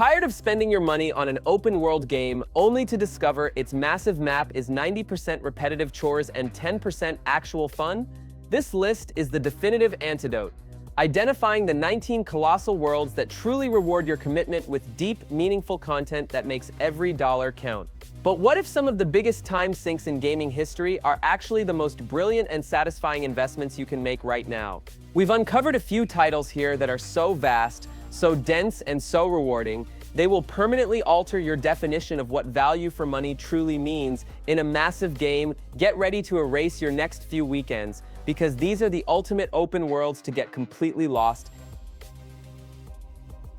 Tired of spending your money on an open-world game only to discover its massive map is 90% repetitive chores and 10% actual fun? This list is the definitive antidote, identifying the 19 colossal worlds that truly reward your commitment with deep, meaningful content that makes every dollar count. But what if some of the biggest time sinks in gaming history are actually the most brilliant and satisfying investments you can make right now? We've uncovered a few titles here that are so vast, so dense, and so rewarding, they will permanently alter your definition of what value for money truly means in a massive game. Get ready to erase your next few weekends, because these are the ultimate open worlds to get completely lost.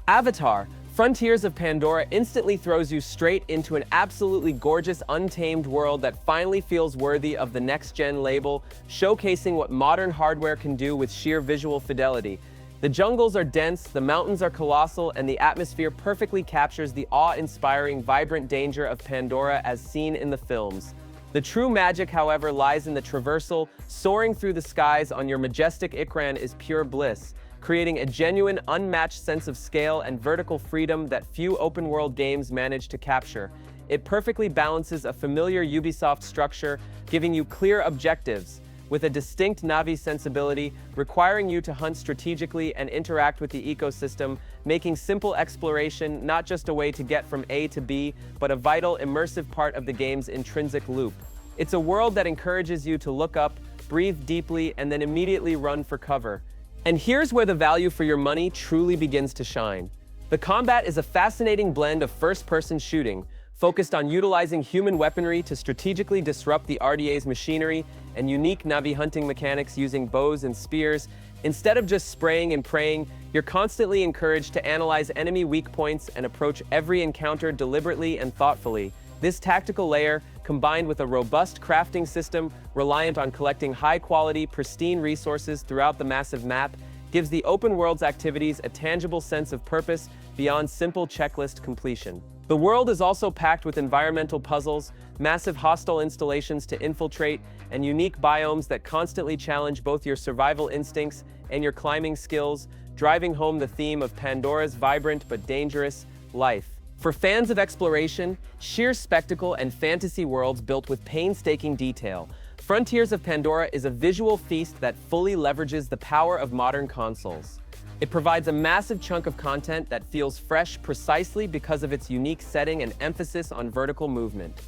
Avatar: Frontiers of Pandora instantly throws you straight into an absolutely gorgeous, untamed world that finally feels worthy of the next-gen label, showcasing what modern hardware can do with sheer visual fidelity. The jungles are dense, the mountains are colossal, and the atmosphere perfectly captures the awe-inspiring, vibrant danger of Pandora as seen in the films. The true magic, however, lies in the traversal. Soaring through the skies on your majestic Ikran is pure bliss, creating a genuine, unmatched sense of scale and vertical freedom that few open-world games manage to capture. It perfectly balances a familiar Ubisoft structure, giving you clear objectives, with a distinct Navi sensibility, requiring you to hunt strategically and interact with the ecosystem, making simple exploration not just a way to get from A to B, but a vital, immersive part of the game's intrinsic loop. It's a world that encourages you to look up, breathe deeply, and then immediately run for cover. And here's where the value for your money truly begins to shine. The combat is a fascinating blend of first-person shooting, focused on utilizing human weaponry to strategically disrupt the RDA's machinery, and unique Navi hunting mechanics using bows and spears. Instead of just spraying and praying, you're constantly encouraged to analyze enemy weak points and approach every encounter deliberately and thoughtfully. This tactical layer, combined with a robust crafting system reliant on collecting high-quality, pristine resources throughout the massive map, gives the open world's activities a tangible sense of purpose beyond simple checklist completion. The world is also packed with environmental puzzles, massive hostile installations to infiltrate, and unique biomes that constantly challenge both your survival instincts and your climbing skills, driving home the theme of Pandora's vibrant but dangerous life. For fans of exploration, sheer spectacle, and fantasy worlds built with painstaking detail, Frontiers of Pandora is a visual feast that fully leverages the power of modern consoles. It provides a massive chunk of content that feels fresh precisely because of its unique setting and emphasis on vertical movement.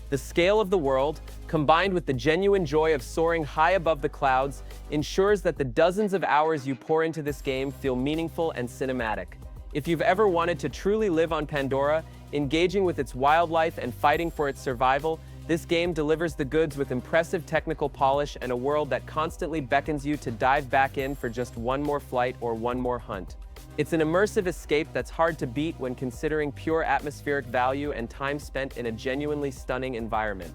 The scale of the world, combined with the genuine joy of soaring high above the clouds, ensures that the dozens of hours you pour into this game feel meaningful and cinematic. If you've ever wanted to truly live on Pandora, engaging with its wildlife and fighting for its survival, this game delivers the goods with impressive technical polish and a world that constantly beckons you to dive back in for just one more flight or one more hunt. It's an immersive escape that's hard to beat when considering pure atmospheric value and time spent in a genuinely stunning environment.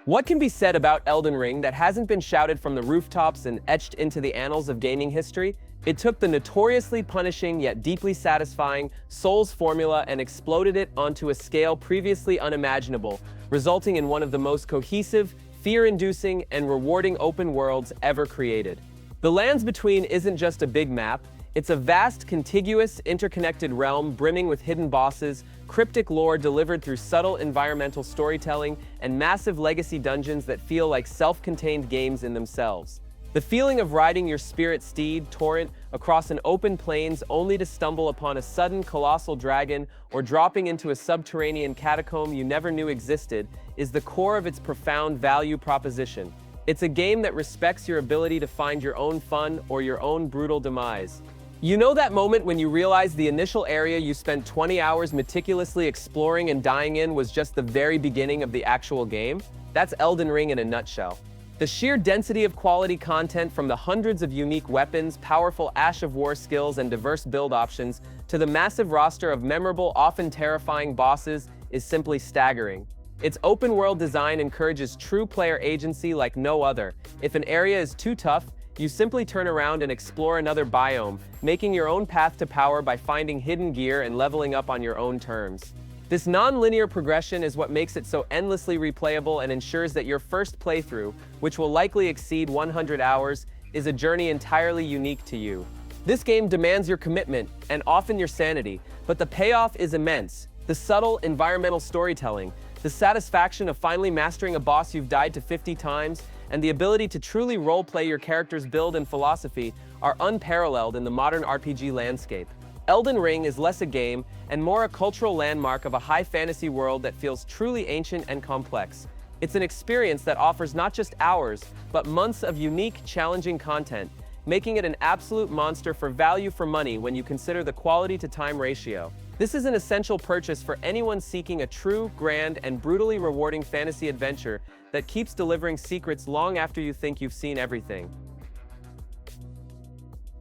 What can be said about Elden Ring that hasn't been shouted from the rooftops and etched into the annals of gaming history? It took the notoriously punishing yet deeply satisfying Souls formula and exploded it onto a scale previously unimaginable, resulting in one of the most cohesive, fear-inducing, and rewarding open worlds ever created. The Lands Between isn't just a big map, it's a vast, contiguous, interconnected realm brimming with hidden bosses, cryptic lore delivered through subtle environmental storytelling, and massive legacy dungeons that feel like self-contained games in themselves. The feeling of riding your spirit steed, Torrent, across an open plains only to stumble upon a sudden colossal dragon or dropping into a subterranean catacomb you never knew existed is the core of its profound value proposition. It's a game that respects your ability to find your own fun or your own brutal demise. You know that moment when you realize the initial area you spent 20 hours meticulously exploring and dying in was just the very beginning of the actual game? That's Elden Ring in a nutshell. The sheer density of quality content, from the hundreds of unique weapons, powerful Ash of War skills, and diverse build options, to the massive roster of memorable, often terrifying bosses, is simply staggering. Its open-world design encourages true player agency like no other. If an area is too tough, you simply turn around and explore another biome, making your own path to power by finding hidden gear and leveling up on your own terms. This non-linear progression is what makes it so endlessly replayable and ensures that your first playthrough, which will likely exceed 100 hours, is a journey entirely unique to you. This game demands your commitment, and often your sanity, but the payoff is immense. The subtle, environmental storytelling, the satisfaction of finally mastering a boss you've died to 50 times, and the ability to truly role-play your character's build and philosophy are unparalleled in the modern RPG landscape. Elden Ring is less a game and more a cultural landmark of a high fantasy world that feels truly ancient and complex. It's an experience that offers not just hours, but months of unique, challenging content, making it an absolute monster for value for money when you consider the quality-to-time ratio. This is an essential purchase for anyone seeking a true, grand, and brutally rewarding fantasy adventure that keeps delivering secrets long after you think you've seen everything.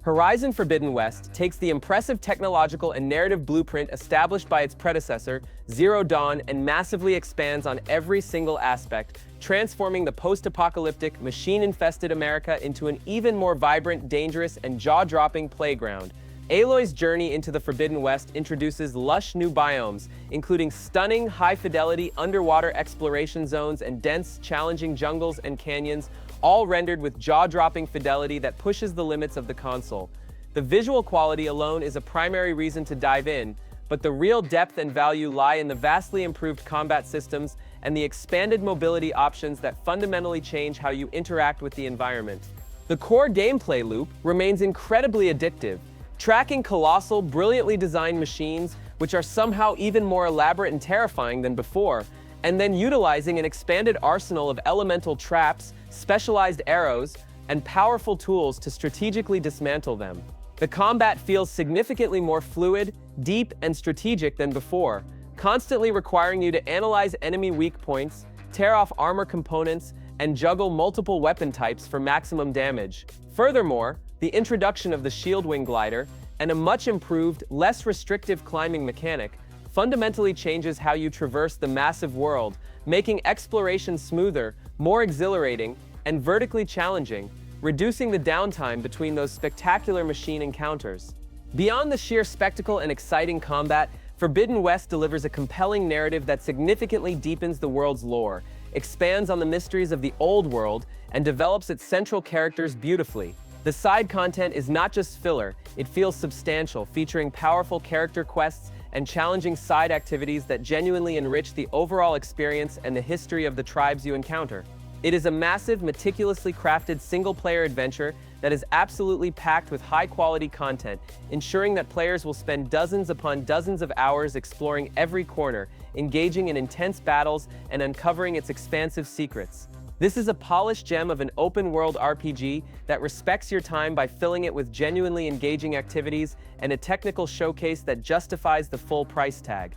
Horizon Forbidden West takes the impressive technological and narrative blueprint established by its predecessor, Zero Dawn, and massively expands on every single aspect, transforming the post-apocalyptic, machine-infested America into an even more vibrant, dangerous, and jaw-dropping playground. Aloy's journey into the Forbidden West introduces lush new biomes, including stunning, high-fidelity underwater exploration zones and dense, challenging jungles and canyons, all rendered with jaw-dropping fidelity that pushes the limits of the console. The visual quality alone is a primary reason to dive in, but the real depth and value lie in the vastly improved combat systems and the expanded mobility options that fundamentally change how you interact with the environment. The core gameplay loop remains incredibly addictive, tracking colossal, brilliantly designed machines, which are somehow even more elaborate and terrifying than before, and then utilizing an expanded arsenal of elemental traps, specialized arrows, and powerful tools to strategically dismantle them. The combat feels significantly more fluid, deep, and strategic than before, constantly requiring you to analyze enemy weak points, tear off armor components, and juggle multiple weapon types for maximum damage. Furthermore, the introduction of the Shield Wing glider and a much improved, less restrictive climbing mechanic fundamentally changes how you traverse the massive world, making exploration smoother, more exhilarating, and vertically challenging, reducing the downtime between those spectacular machine encounters. Beyond the sheer spectacle and exciting combat, Forbidden West delivers a compelling narrative that significantly deepens the world's lore, expands on the mysteries of the old world, and develops its central characters beautifully. The side content is not just filler, it feels substantial, featuring powerful character quests and challenging side activities that genuinely enrich the overall experience and the history of the tribes you encounter. It is a massive, meticulously crafted single-player adventure that is absolutely packed with high-quality content, ensuring that players will spend dozens upon dozens of hours exploring every corner, engaging in intense battles, and uncovering its expansive secrets. This is a polished gem of an open-world RPG that respects your time by filling it with genuinely engaging activities and a technical showcase that justifies the full price tag.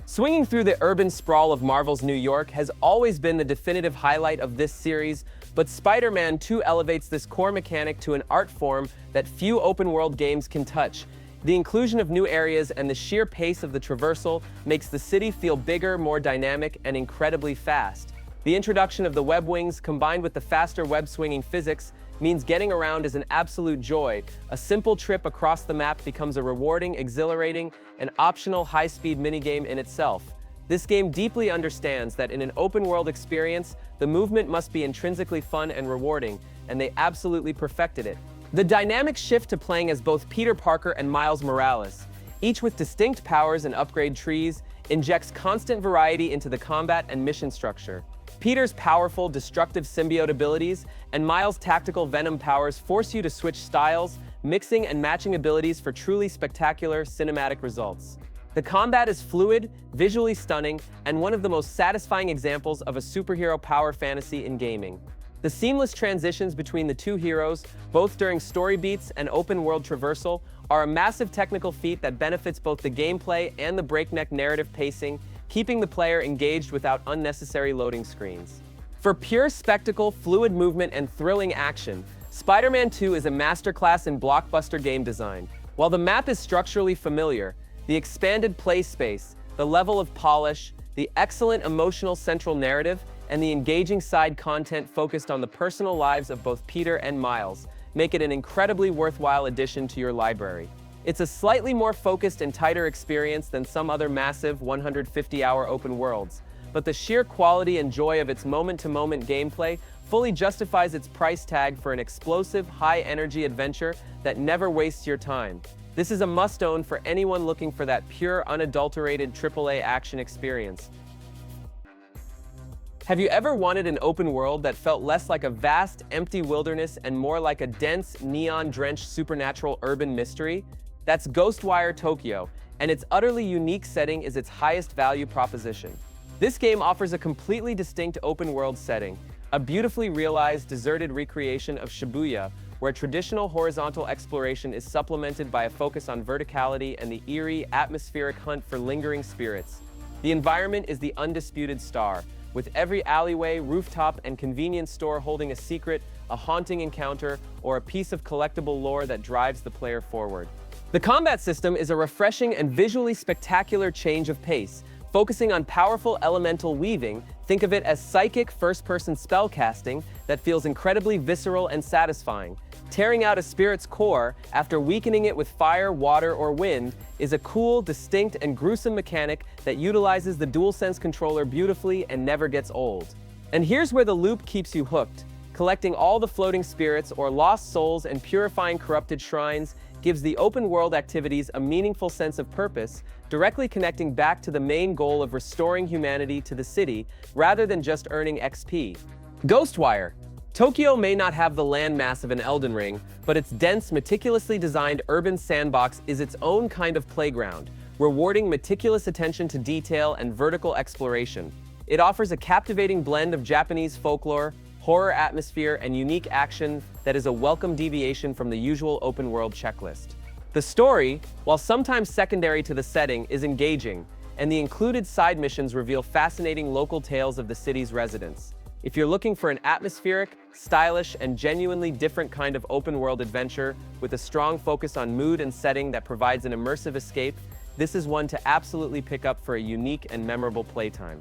Swinging through the urban sprawl of Marvel's New York has always been the definitive highlight of this series, but Spider-Man 2 elevates this core mechanic to an art form that few open-world games can touch. The inclusion of new areas and the sheer pace of the traversal makes the city feel bigger, more dynamic, and incredibly fast. The introduction of the web wings combined with the faster web-swinging physics means getting around is an absolute joy. A simple trip across the map becomes a rewarding, exhilarating, and optional high-speed minigame in itself. This game deeply understands that in an open-world experience, the movement must be intrinsically fun and rewarding, and they absolutely perfected it. The dynamic shift to playing as both Peter Parker and Miles Morales, each with distinct powers and upgrade trees, injects constant variety into the combat and mission structure. Peter's powerful, destructive symbiote abilities and Miles' tactical venom powers force you to switch styles, mixing and matching abilities for truly spectacular cinematic results. The combat is fluid, visually stunning, and one of the most satisfying examples of a superhero power fantasy in gaming. The seamless transitions between the two heroes, both during story beats and open-world traversal, are a massive technical feat that benefits both the gameplay and the breakneck narrative pacing, keeping the player engaged without unnecessary loading screens. For pure spectacle, fluid movement, and thrilling action, Spider-Man 2 is a masterclass in blockbuster game design. While the map is structurally familiar, the expanded play space, the level of polish, the excellent emotional central narrative, and the engaging side content focused on the personal lives of both Peter and Miles make it an incredibly worthwhile addition to your library. It's a slightly more focused and tighter experience than some other massive 150-hour open worlds, but the sheer quality and joy of its moment-to-moment gameplay fully justifies its price tag for an explosive, high-energy adventure that never wastes your time. This is a must-own for anyone looking for that pure, unadulterated AAA action experience. Have you ever wanted an open world that felt less like a vast, empty wilderness and more like a dense, neon-drenched supernatural urban mystery? That's Ghostwire Tokyo, and its utterly unique setting is its highest value proposition. This game offers a completely distinct open-world setting, a beautifully realized, deserted recreation of Shibuya, where traditional horizontal exploration is supplemented by a focus on verticality and the eerie, atmospheric hunt for lingering spirits. The environment is the undisputed star, with every alleyway, rooftop, and convenience store holding a secret, a haunting encounter, or a piece of collectible lore that drives the player forward. The combat system is a refreshing and visually spectacular change of pace, focusing on powerful elemental weaving. Think of it as psychic first-person spellcasting that feels incredibly visceral and satisfying. Tearing out a spirit's core after weakening it with fire, water, or wind is a cool, distinct, and gruesome mechanic that utilizes the DualSense controller beautifully and never gets old. And here's where the loop keeps you hooked. Collecting all the floating spirits or lost souls and purifying corrupted shrines gives the open-world activities a meaningful sense of purpose, directly connecting back to the main goal of restoring humanity to the city rather than just earning XP. Ghostwire. Tokyo may not have the landmass of an Elden Ring, but its dense, meticulously designed urban sandbox is its own kind of playground, rewarding meticulous attention to detail and vertical exploration. It offers a captivating blend of Japanese folklore, horror atmosphere, and unique action that is a welcome deviation from the usual open-world checklist. The story, while sometimes secondary to the setting, is engaging, and the included side missions reveal fascinating local tales of the city's residents. If you're looking for an atmospheric, stylish, and genuinely different kind of open-world adventure with a strong focus on mood and setting that provides an immersive escape, this is one to absolutely pick up for a unique and memorable playtime.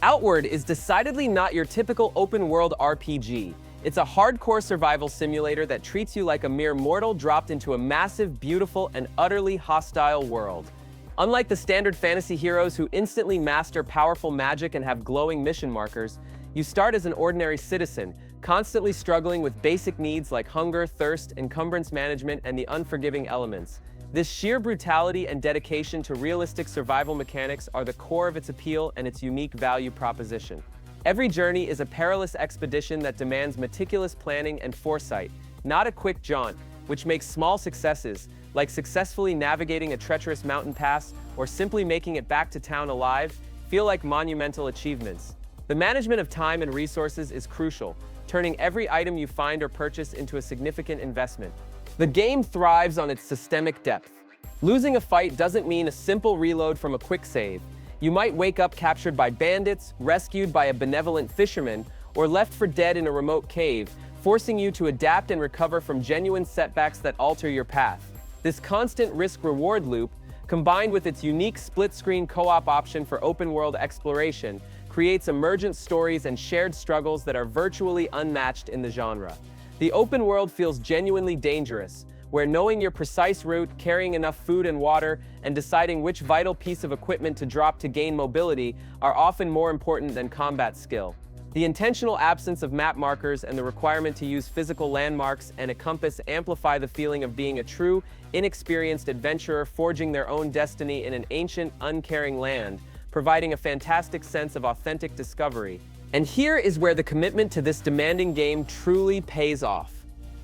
Outward is decidedly not your typical open-world RPG. It's a hardcore survival simulator that treats you like a mere mortal dropped into a massive, beautiful, and utterly hostile world. Unlike the standard fantasy heroes who instantly master powerful magic and have glowing mission markers, you start as an ordinary citizen, constantly struggling with basic needs like hunger, thirst, encumbrance management, and the unforgiving elements. This sheer brutality and dedication to realistic survival mechanics are the core of its appeal and its unique value proposition. Every journey is a perilous expedition that demands meticulous planning and foresight, not a quick jaunt, which makes small successes, like successfully navigating a treacherous mountain pass or simply making it back to town alive, feel like monumental achievements. The management of time and resources is crucial, turning every item you find or purchase into a significant investment. The game thrives on its systemic depth. Losing a fight doesn't mean a simple reload from a quick save. You might wake up captured by bandits, rescued by a benevolent fisherman, or left for dead in a remote cave, forcing you to adapt and recover from genuine setbacks that alter your path. This constant risk-reward loop, combined with its unique split-screen co-op option for open-world exploration, creates emergent stories and shared struggles that are virtually unmatched in the genre. The open world feels genuinely dangerous, where knowing your precise route, carrying enough food and water, and deciding which vital piece of equipment to drop to gain mobility are often more important than combat skill. The intentional absence of map markers and the requirement to use physical landmarks and a compass amplify the feeling of being a true, inexperienced adventurer forging their own destiny in an ancient, uncaring land, providing a fantastic sense of authentic discovery. And here is where the commitment to this demanding game truly pays off.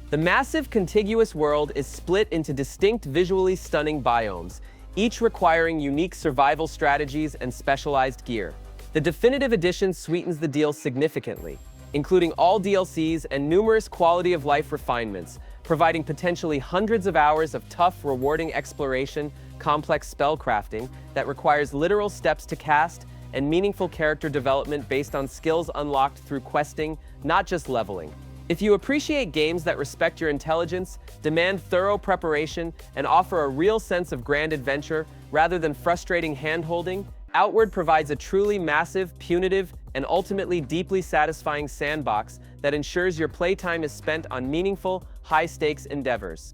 The massive contiguous world is split into distinct visually stunning biomes, each requiring unique survival strategies and specialized gear. The definitive edition sweetens the deal significantly, including all DLCs and numerous quality-of-life refinements, providing potentially hundreds of hours of tough, rewarding exploration, complex spellcrafting that requires literal steps to cast, and meaningful character development based on skills unlocked through questing, not just leveling. If you appreciate games that respect your intelligence, demand thorough preparation, and offer a real sense of grand adventure rather than frustrating hand-holding, Outward provides a truly massive, punitive, and ultimately deeply satisfying sandbox that ensures your playtime is spent on meaningful, high-stakes endeavors.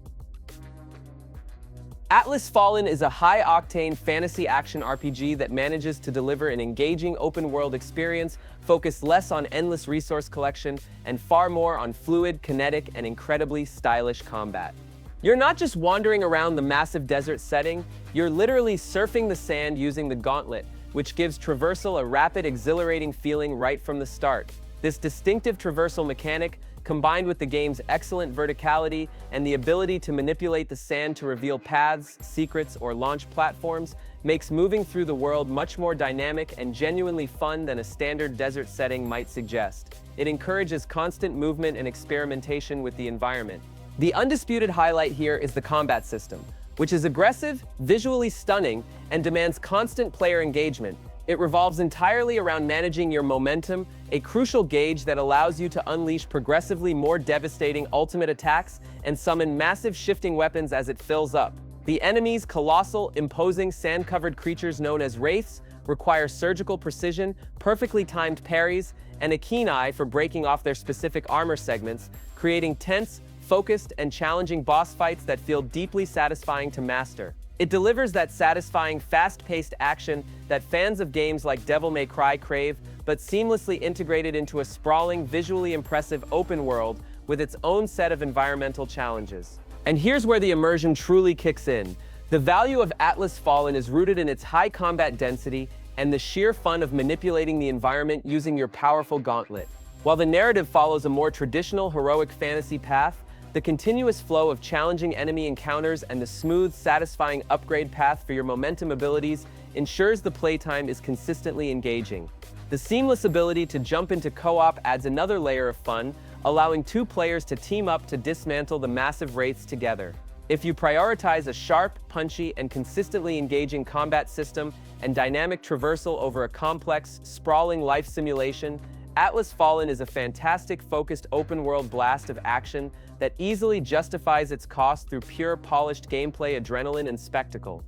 Atlas Fallen is a high-octane fantasy action RPG that manages to deliver an engaging open-world experience focused less on endless resource collection and far more on fluid, kinetic, and incredibly stylish combat. You're not just wandering around the massive desert setting, you're literally surfing the sand using the gauntlet, which gives traversal a rapid, exhilarating feeling right from the start. This distinctive traversal mechanic, combined with the game's excellent verticality and the ability to manipulate the sand to reveal paths, secrets, or launch platforms, makes moving through the world much more dynamic and genuinely fun than a standard desert setting might suggest. It encourages constant movement and experimentation with the environment. The undisputed highlight here is the combat system, which is aggressive, visually stunning, and demands constant player engagement. It revolves entirely around managing your momentum, a crucial gauge that allows you to unleash progressively more devastating ultimate attacks and summon massive shifting weapons as it fills up. The enemies, colossal, imposing, sand-covered creatures known as wraiths, require surgical precision, perfectly timed parries, and a keen eye for breaking off their specific armor segments, creating tense, focused, and challenging boss fights that feel deeply satisfying to master. It delivers that satisfying, fast-paced action that fans of games like Devil May Cry crave, but seamlessly integrated into a sprawling, visually impressive open world with its own set of environmental challenges. And here's where the immersion truly kicks in. The value of Atlas Fallen is rooted in its high combat density and the sheer fun of manipulating the environment using your powerful gauntlet. While the narrative follows a more traditional heroic fantasy path, the continuous flow of challenging enemy encounters and the smooth, satisfying upgrade path for your momentum abilities ensures the playtime is consistently engaging. The seamless ability to jump into co-op adds another layer of fun, allowing two players to team up to dismantle the massive wraiths together. If you prioritize a sharp, punchy, and consistently engaging combat system and dynamic traversal over a complex, sprawling life simulation, Atlas Fallen is a fantastic, focused open-world blast of action that easily justifies its cost through pure, polished gameplay, adrenaline, and spectacle.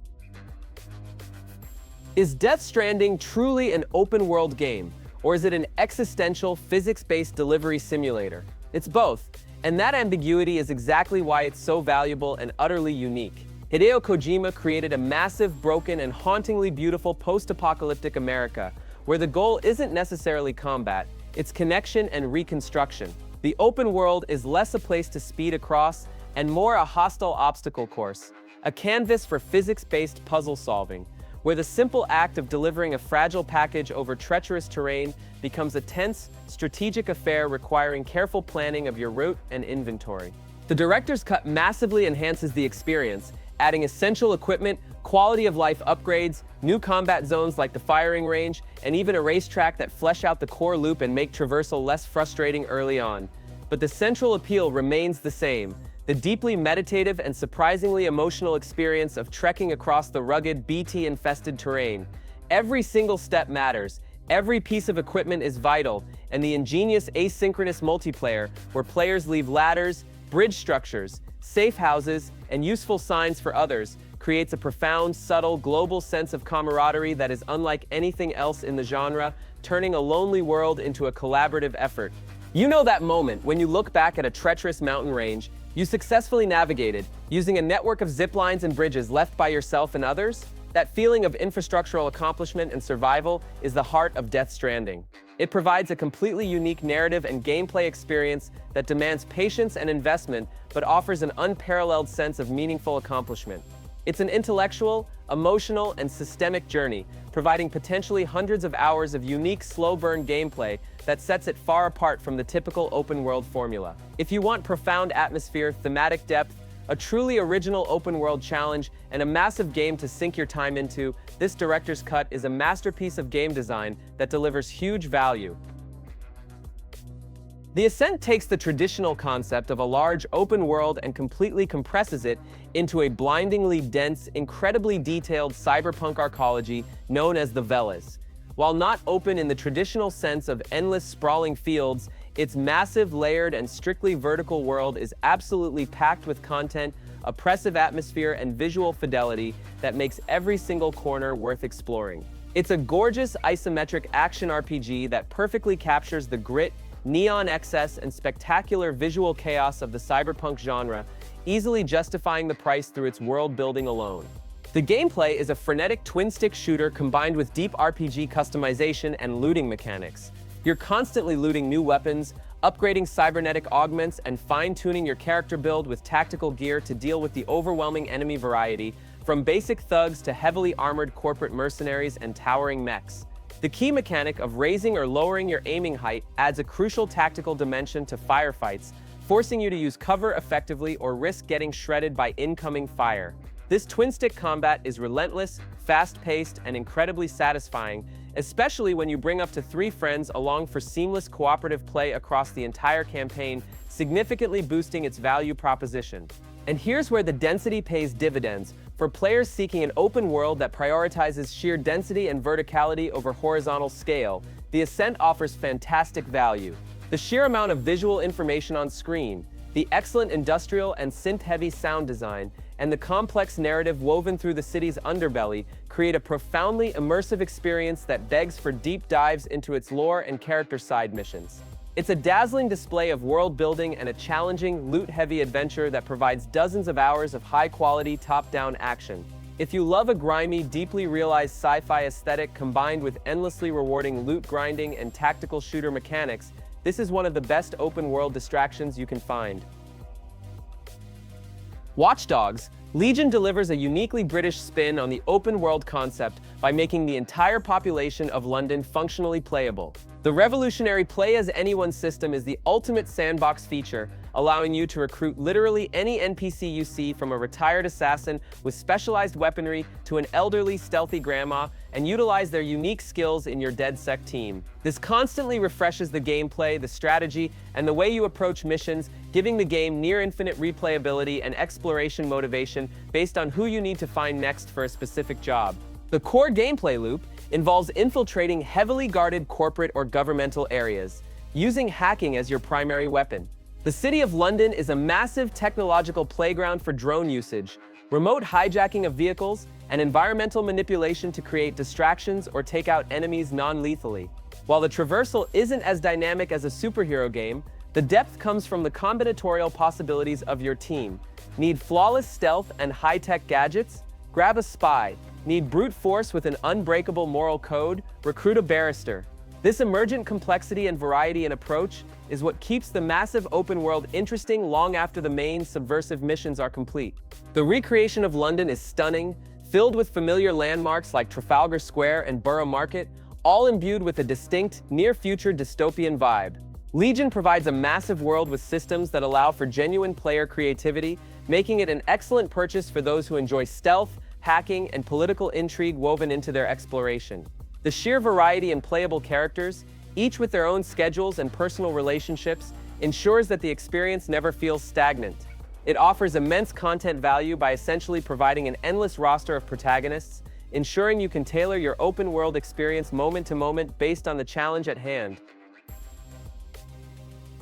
Is Death Stranding truly an open-world game, or is it an existential, physics-based delivery simulator? It's both, and that ambiguity is exactly why it's so valuable and utterly unique. Hideo Kojima created a massive, broken, and hauntingly beautiful post-apocalyptic America, where the goal isn't necessarily combat, it's connection and reconstruction. The open world is less a place to speed across and more a hostile obstacle course, a canvas for physics-based puzzle solving, where the simple act of delivering a fragile package over treacherous terrain becomes a tense, strategic affair requiring careful planning of your route and inventory. The director's cut massively enhances the experience, adding essential equipment, quality of life upgrades, new combat zones like the firing range, and even a racetrack that flesh out the core loop and make traversal less frustrating early on. But the central appeal remains the same, the deeply meditative and surprisingly emotional experience of trekking across the rugged, BT-infested terrain. Every single step matters, every piece of equipment is vital, and the ingenious asynchronous multiplayer, where players leave ladders, bridge structures, safe houses, and useful signs for others, creates a profound, subtle, global sense of camaraderie that is unlike anything else in the genre, turning a lonely world into a collaborative effort. You know that moment when you look back at a treacherous mountain range you successfully navigated, using a network of zip lines and bridges left by yourself and others? That feeling of infrastructural accomplishment and survival is the heart of Death Stranding. It provides a completely unique narrative and gameplay experience that demands patience and investment, but offers an unparalleled sense of meaningful accomplishment. It's an intellectual, emotional, and systemic journey, providing potentially hundreds of hours of unique slow-burn gameplay that sets it far apart from the typical open-world formula. If you want profound atmosphere, thematic depth, a truly original open-world challenge, and a massive game to sink your time into, this director's cut is a masterpiece of game design that delivers huge value. The Ascent takes the traditional concept of a large open world and completely compresses it into a blindingly dense, incredibly detailed cyberpunk arcology known as the Velas. While not open in the traditional sense of endless sprawling fields, its massive, layered, and strictly vertical world is absolutely packed with content, oppressive atmosphere, and visual fidelity that makes every single corner worth exploring. It's a gorgeous isometric action RPG that perfectly captures the grit, neon excess, and spectacular visual chaos of the cyberpunk genre, easily justifying the price through its world building alone. The gameplay is a frenetic twin-stick shooter combined with deep RPG customization and looting mechanics. You're constantly looting new weapons, upgrading cybernetic augments, and fine-tuning your character build with tactical gear to deal with the overwhelming enemy variety, from basic thugs to heavily armored corporate mercenaries and towering mechs. The key mechanic of raising or lowering your aiming height adds a crucial tactical dimension to firefights, forcing you to use cover effectively or risk getting shredded by incoming fire. This twin-stick combat is relentless, fast-paced, and incredibly satisfying, especially when you bring up to 3 friends along for seamless cooperative play across the entire campaign, significantly boosting its value proposition. And here's where the density pays dividends. For players seeking an open world that prioritizes sheer density and verticality over horizontal scale, the Ascent offers fantastic value. The sheer amount of visual information on screen, the excellent industrial and synth-heavy sound design, and the complex narrative woven through the city's underbelly create a profoundly immersive experience that begs for deep dives into its lore and character side missions. It's a dazzling display of world building and a challenging, loot-heavy adventure that provides dozens of hours of high-quality, top-down action. If you love a grimy, deeply realized sci-fi aesthetic combined with endlessly rewarding loot grinding and tactical shooter mechanics, this is one of the best open-world distractions you can find. Watch Dogs: Legion delivers a uniquely British spin on the open-world concept by making the entire population of London functionally playable. The revolutionary play-as-anyone system is the ultimate sandbox feature, allowing you to recruit literally any NPC you see, from a retired assassin with specialized weaponry to an elderly, stealthy grandma, and utilize their unique skills in your DedSec team. This constantly refreshes the gameplay, the strategy, and the way you approach missions, giving the game near-infinite replayability and exploration motivation based on who you need to find next for a specific job. The core gameplay loop involves infiltrating heavily guarded corporate or governmental areas, using hacking as your primary weapon. The City of London is a massive technological playground for drone usage, remote hijacking of vehicles, and environmental manipulation to create distractions or take out enemies non-lethally. While the traversal isn't as dynamic as a superhero game, the depth comes from the combinatorial possibilities of your team. Need flawless stealth and high-tech gadgets? Grab a spy. Need brute force with an unbreakable moral code? Recruit a barrister. This emergent complexity and variety in approach is what keeps the massive open world interesting long after the main subversive missions are complete. The recreation of London is stunning, filled with familiar landmarks like Trafalgar Square and Borough Market, all imbued with a distinct, near-future dystopian vibe. Legion provides a massive world with systems that allow for genuine player creativity, making it an excellent purchase for those who enjoy stealth, hacking, and political intrigue woven into their exploration. The sheer variety and playable characters, each with their own schedules and personal relationships, ensures that the experience never feels stagnant. It offers immense content value by essentially providing an endless roster of protagonists, ensuring you can tailor your open-world experience moment to moment based on the challenge at hand.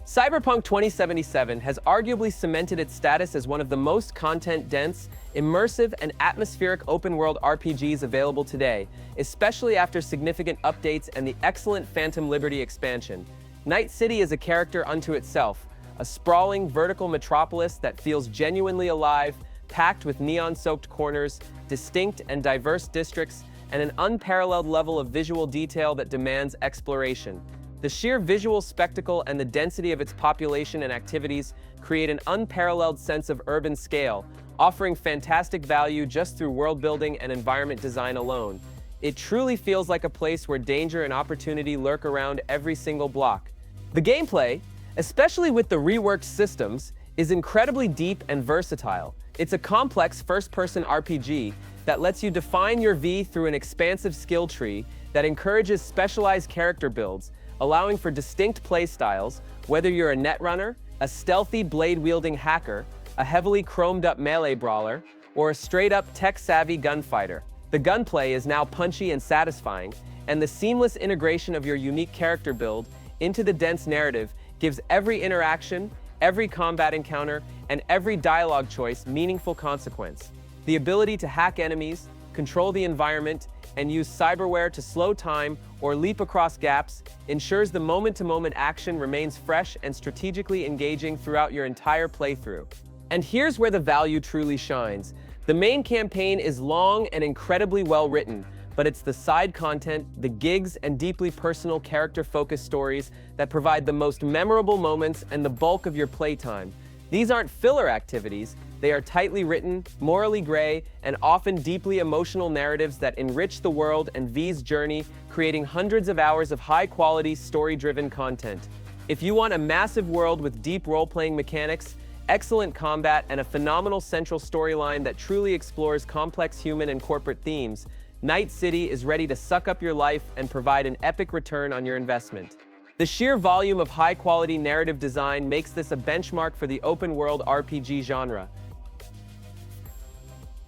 Cyberpunk 2077 has arguably cemented its status as one of the most content-dense, immersive, and atmospheric open-world RPGs available today, especially after significant updates and the excellent Phantom Liberty expansion. Night City is a character unto itself, a sprawling, vertical metropolis that feels genuinely alive, packed with neon-soaked corners, distinct and diverse districts, and an unparalleled level of visual detail that demands exploration. The sheer visual spectacle and the density of its population and activities create an unparalleled sense of urban scale, offering fantastic value just through world building and environment design alone. It truly feels like a place where danger and opportunity lurk around every single block. The gameplay, especially with the reworked systems, is incredibly deep and versatile. It's a complex first-person RPG that lets you define your V through an expansive skill tree that encourages specialized character builds, allowing for distinct playstyles, whether you're a netrunner, a stealthy blade-wielding hacker, a heavily chromed-up melee brawler, or a straight-up tech-savvy gunfighter. The gunplay is now punchy and satisfying, and the seamless integration of your unique character build into the dense narrative gives every interaction, every combat encounter, and every dialogue choice meaningful consequence. The ability to hack enemies, control the environment, and use cyberware to slow time or leap across gaps ensures the moment-to-moment action remains fresh and strategically engaging throughout your entire playthrough. And here's where the value truly shines. The main campaign is long and incredibly well written, but it's the side content, the gigs, and deeply personal character-focused stories that provide the most memorable moments and the bulk of your playtime. These aren't filler activities, they are tightly written, morally gray, and often deeply emotional narratives that enrich the world and V's journey, creating hundreds of hours of high-quality, story-driven content. If you want a massive world with deep role-playing mechanics, excellent combat, and a phenomenal central storyline that truly explores complex human and corporate themes, Night City is ready to suck up your life and provide an epic return on your investment. The sheer volume of high-quality narrative design makes this a benchmark for the open-world RPG genre.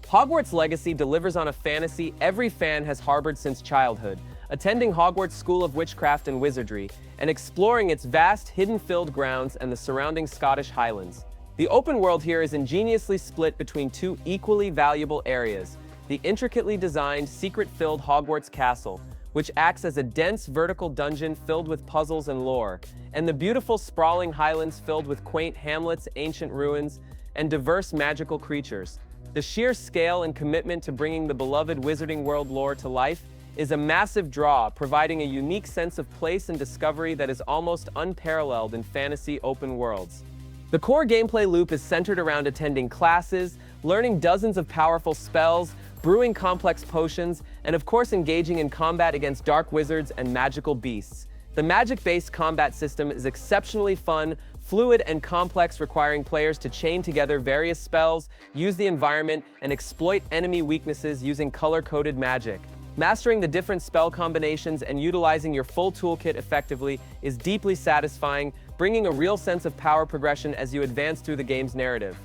Hogwarts Legacy delivers on a fantasy every fan has harbored since childhood, attending Hogwarts School of Witchcraft and Wizardry, and exploring its vast, hidden-filled grounds and the surrounding Scottish Highlands. The open world here is ingeniously split between two equally valuable areas: the intricately designed, secret-filled Hogwarts Castle, which acts as a dense vertical dungeon filled with puzzles and lore, and the beautiful sprawling highlands filled with quaint hamlets, ancient ruins, and diverse magical creatures. The sheer scale and commitment to bringing the beloved Wizarding World lore to life is a massive draw, providing a unique sense of place and discovery that is almost unparalleled in fantasy open worlds. The core gameplay loop is centered around attending classes, learning dozens of powerful spells, brewing complex potions, and of course engaging in combat against dark wizards and magical beasts. The magic-based combat system is exceptionally fun, fluid, and complex, requiring players to chain together various spells, use the environment, and exploit enemy weaknesses using color-coded magic. Mastering the different spell combinations and utilizing your full toolkit effectively is deeply satisfying, bringing a real sense of power progression as you advance through the game's narrative.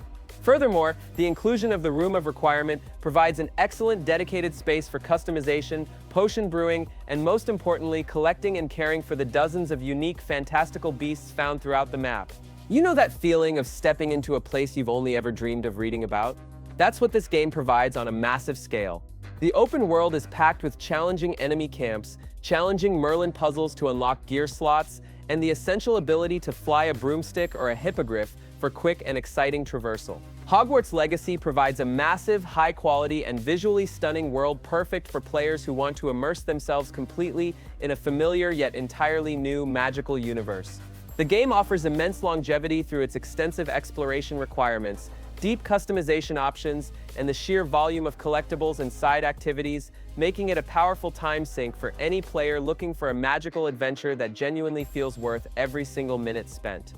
Furthermore, the inclusion of the Room of Requirement provides an excellent dedicated space for customization, potion brewing, and most importantly, collecting and caring for the dozens of unique, fantastical beasts found throughout the map. You know that feeling of stepping into a place you've only ever dreamed of reading about? That's what this game provides on a massive scale. The open world is packed with challenging enemy camps, challenging Merlin puzzles to unlock gear slots, and the essential ability to fly a broomstick or a hippogriff for quick and exciting traversal. Hogwarts Legacy provides a massive, high-quality, and visually stunning world perfect for players who want to immerse themselves completely in a familiar yet entirely new magical universe. The game offers immense longevity through its extensive exploration requirements, deep customization options, and the sheer volume of collectibles and side activities, making it a powerful time sink for any player looking for a magical adventure that genuinely feels worth every single minute spent.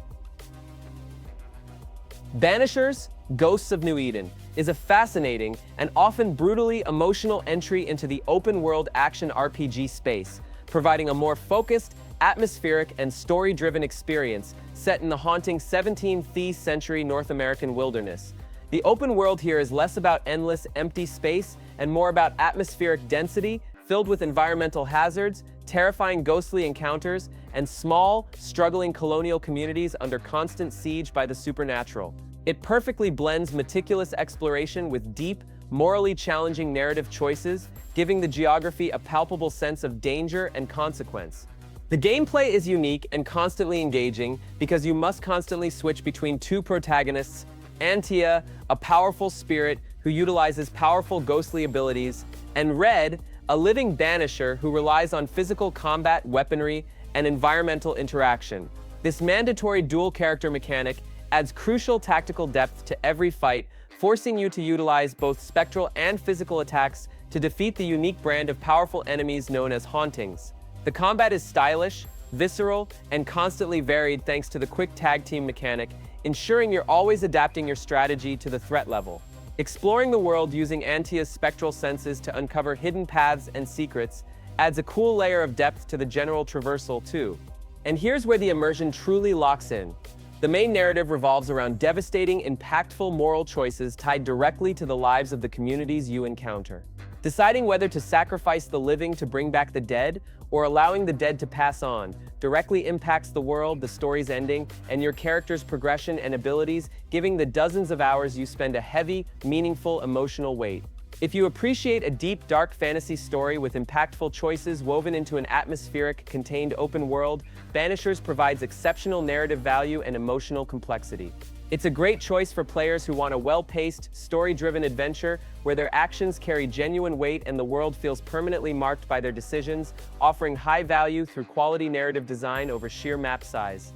Banishers, Ghosts of New Eden, is a fascinating and often brutally emotional entry into the open-world action RPG space, providing a more focused, atmospheric, and story-driven experience set in the haunting 17th century North American wilderness. The open world here is less about endless, empty space and more about atmospheric density, filled with environmental hazards, terrifying ghostly encounters, and small, struggling colonial communities under constant siege by the supernatural. It perfectly blends meticulous exploration with deep, morally challenging narrative choices, giving the geography a palpable sense of danger and consequence. The gameplay is unique and constantly engaging because you must constantly switch between two protagonists: Antia, a powerful spirit who utilizes powerful ghostly abilities, and Red, a living banisher who relies on physical combat, weaponry, and environmental interaction. This mandatory dual character mechanic adds crucial tactical depth to every fight, forcing you to utilize both spectral and physical attacks to defeat the unique brand of powerful enemies known as hauntings. The combat is stylish, visceral, and constantly varied thanks to the quick tag team mechanic, ensuring you're always adapting your strategy to the threat level. Exploring the world using Antia's spectral senses to uncover hidden paths and secrets adds a cool layer of depth to the general traversal too. And here's where the immersion truly locks in. The main narrative revolves around devastating, impactful moral choices tied directly to the lives of the communities you encounter. Deciding whether to sacrifice the living to bring back the dead, or allowing the dead to pass on, directly impacts the world, the story's ending, and your character's progression and abilities, giving the dozens of hours you spend a heavy, meaningful, emotional weight. If you appreciate a deep, dark fantasy story with impactful choices woven into an atmospheric, contained open world, Banishers provides exceptional narrative value and emotional complexity. It's a great choice for players who want a well-paced, story-driven adventure where their actions carry genuine weight and the world feels permanently marked by their decisions, offering high value through quality narrative design over sheer map size.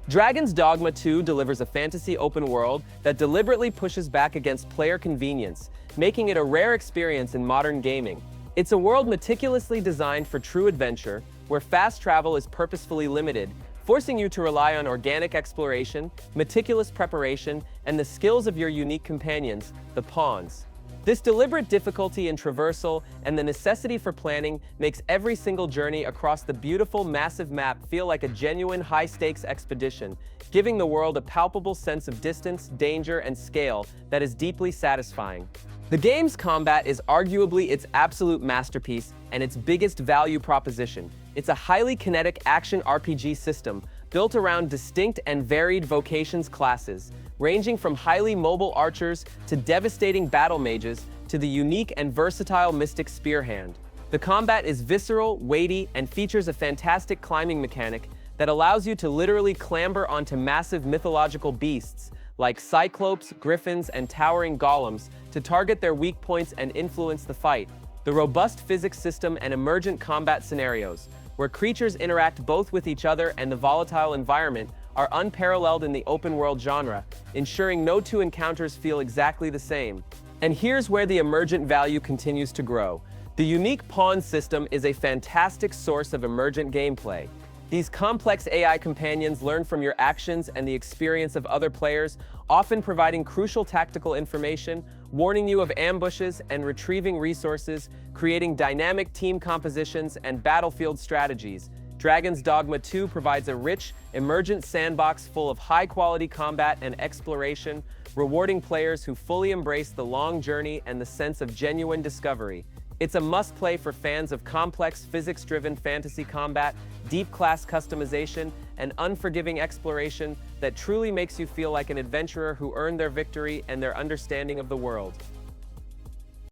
Dragon's Dogma 2 delivers a fantasy open world that deliberately pushes back against player convenience, making it a rare experience in modern gaming. It's a world meticulously designed for true adventure, where fast travel is purposefully limited, forcing you to rely on organic exploration, meticulous preparation, and the skills of your unique companions, the pawns. This deliberate difficulty in traversal and the necessity for planning makes every single journey across the beautiful, massive map feel like a genuine high-stakes expedition, giving the world a palpable sense of distance, danger, and scale that is deeply satisfying. The game's combat is arguably its absolute masterpiece and its biggest value proposition. It's a highly kinetic action RPG system built around distinct and varied vocations classes, ranging from highly mobile archers to devastating battle mages to the unique and versatile mystic spearhand. The combat is visceral, weighty, and features a fantastic climbing mechanic that allows you to literally clamber onto massive mythological beasts like cyclopes, griffins, and towering golems to target their weak points and influence the fight. The robust physics system and emergent combat scenarios, where creatures interact both with each other and the volatile environment, are unparalleled in the open-world genre, ensuring no two encounters feel exactly the same. And here's where the emergent value continues to grow. The unique pawn system is a fantastic source of emergent gameplay. These complex AI companions learn from your actions and the experience of other players, often providing crucial tactical information, warning you of ambushes and retrieving resources, creating dynamic team compositions and battlefield strategies. Dragon's Dogma 2 provides a rich, emergent sandbox full of high-quality combat and exploration, rewarding players who fully embrace the long journey and the sense of genuine discovery. It's a must-play for fans of complex, physics-driven fantasy combat, deep class customization, and unforgiving exploration that truly makes you feel like an adventurer who earned their victory and their understanding of the world.